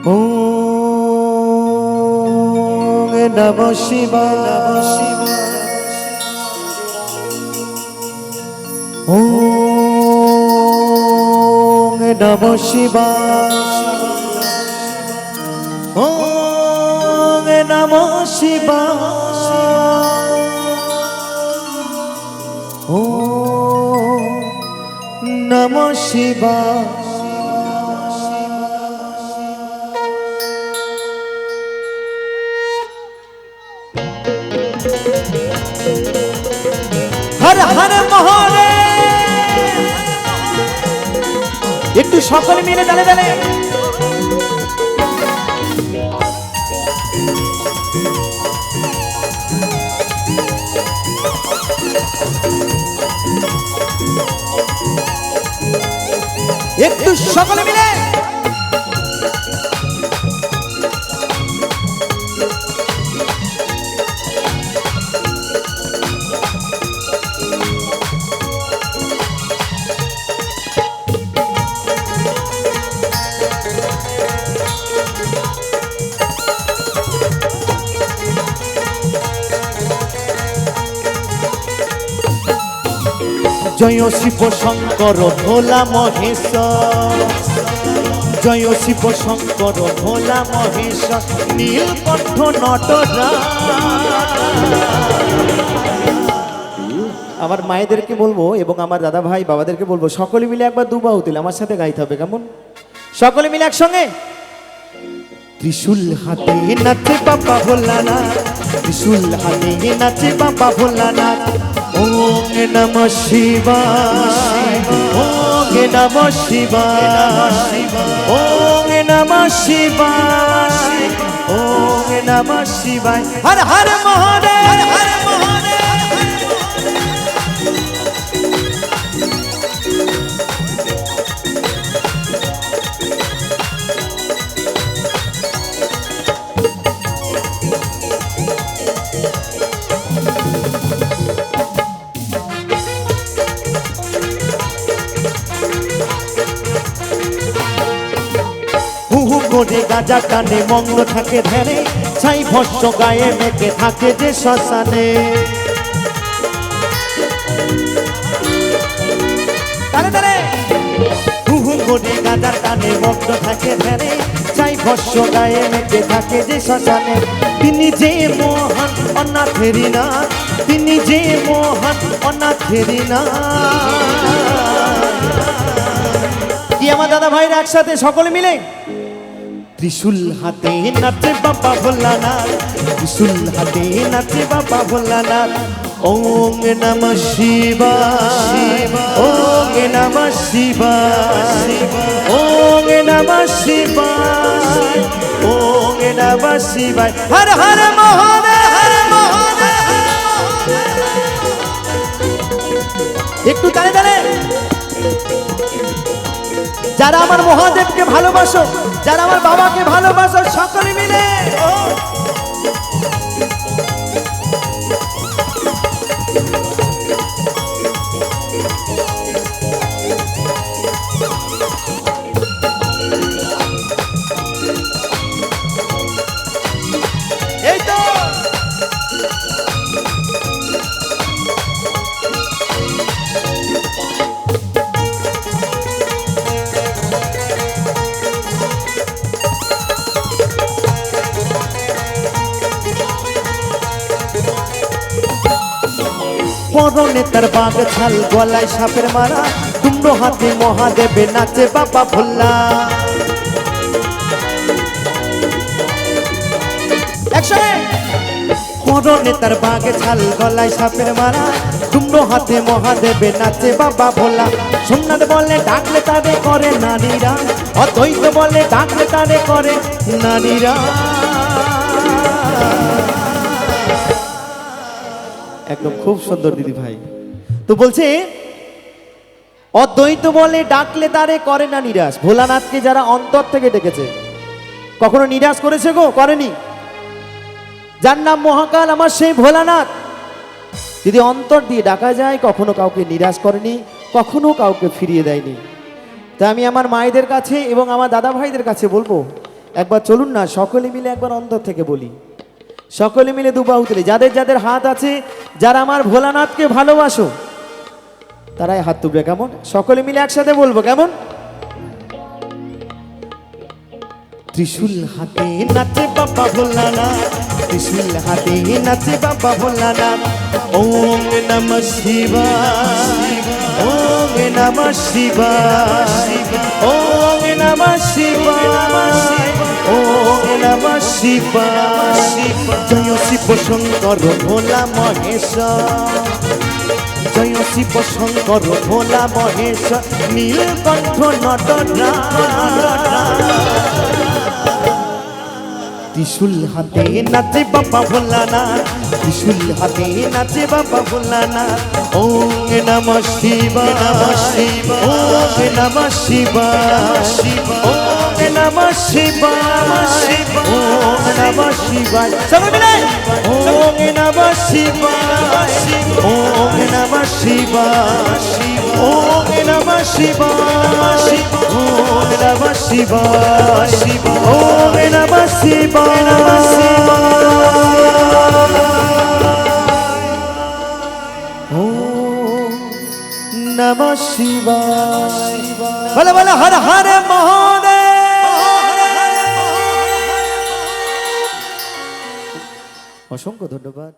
ওম নমঃ শিবায় ওম নমঃ শিবায় ওম নমঃ শিবায় ওম নমঃ শিবায়। হর হর মহাদেব। একটু সকলে মিলে দালে দালে একটু সকলে মিলে জয় শিব শঙ্কর ভোলা মহেশ্বর জয় শিব শঙ্কর ভোলা মহেশ্বর নীলকণ্ঠ নটরাজ। আমার মায়েদেরকে বলবো এবং আমার দাদা ভাই বাবাদেরকে বলবো সকলে মিলে একবার দুবাহু তুলে আমার সাথে গাইতে হবে, কেমন? সকলে মিলে একসঙ্গে। ত্রিশূল হাতে নাচে বাবা ভোলানাথ, ত্রিশূল হাতে নাচে বাবা ভোলানাথ। ওম নমঃ শিবায় ওম নমঃ শিবায় ওম নমঃ শিবায় ওম নমঃ শিবায়। হর হর মহাদেব হর হর মহাদেব। করে গাজা টানে মগ্ন থাকে ধ্যানে, ছাই ভস্য গায়ে মেখে থাকে যে শ্মশানে। করে গাজা টানে মগ্ন থাকে ধ্যানে, ছাই ভস্য গায়ে মেখে থাকে যে শ্মশানে। তিনি যে মহান অনাথেরি না, তিনি যে মহান অনাথেরি না। কি আমার দাদা ভাইরা একসাথে সকলে মিলে ত্রিশূল হাতে নাচে বাবা ভোলানাথ, ত্রিশূল হাতে নাচে বাবা ভোলানাথ। ওম নমঃ শিবায় ওম নমঃ শিবায় ওম নমঃ শিবায় ওম নমঃ শিবায়। হর হর মহাদেব হর মহাদেব। একটু তালে তালে যারা আমার মহাদেবকে ভালোবাসো, যারা আমার বাবাকে ভালোবাসো, সকলে মিলে এই তো পরনে তার বাঘ ছাল, গলায় সাপের মারা, কুমড়ো হাতে মহাদেবে নাচে বাবা ভোলা। পরনে তার বাঘ ছাল, গলায় সাপের মারা, কুমড়ো হাতে মহাদেবে নাচে বাবা ভোলা। সোমনাথ বলে ডাকলে তারে করে নারীরা, অদ্বৈত বলে ডাকলে তারে করে নারীরা। একদম খুব সুন্দর দিদি ভাই। তো বলছে অদ্বৈত বলে ডাকলে তারে করে না নিরাশ। ভোলানাথকে যারা অন্তর থেকে ডেকেছে কখনো নিরাশ করেছে গো? করেনি। যার নাম মহাকাল আমার সেই ভোলানাথ, যদি অন্তর দিয়ে ডাকা যায় কখনো কাউকে নিরাশ করেনি, কখনো কাউকে ফিরিয়ে দেয়নি। তা আমি আমার মায়েদের কাছে এবং আমার দাদা ভাইদের কাছে বলবো একবার চলুন না সকলে মিলে একবার অন্তর থেকে বলি, সকলে মিলে দুবাহু তুলে, যাদের যাদের হাত আছে, যারা আমার ভোলানাথকে ভালোবাসো তারাই হাত তুলবে, কেমন? সকলে মিলে একসাথে বলবো, কেমন? ত্রিশূল হাতে নাচে বাবা ভোলানাথ, ত্রিশূল হাতে নাচে বাবা ভোলানাথ। ওম নমঃ শিবায়, ওম নমঃ শিবায়, ওম নমঃ শিবায়, ওম নমঃ শিবায়। জয় শিব শঙ্কর ভোলা মহেশ্বর, জয় শিব শঙ্কর ভোলা মহেশ্বর, নীলকণ্ঠ নটরাজ। ত্রিশূল হাতে নাচে বাবা ভোলানাথ, ত্রিশূল হাতে নাচে বাবা ভোলানাথ। ওম নমঃ শিবায়, ওম নমঃ শিবায়, ওম নমঃ শিবায়, ওম নমঃ শিবায়। সবাই মিলে ওম নমঃ শিবায়, ওম নমঃ শিবায়, ওম নমঃ শিবায়, ওম নমঃ শিবায়, ওম নমঃ শিবায়। নমঃ শিবায়। বলে বলে হর হর মহাদেব। অসংখ্য ধন্যবাদ।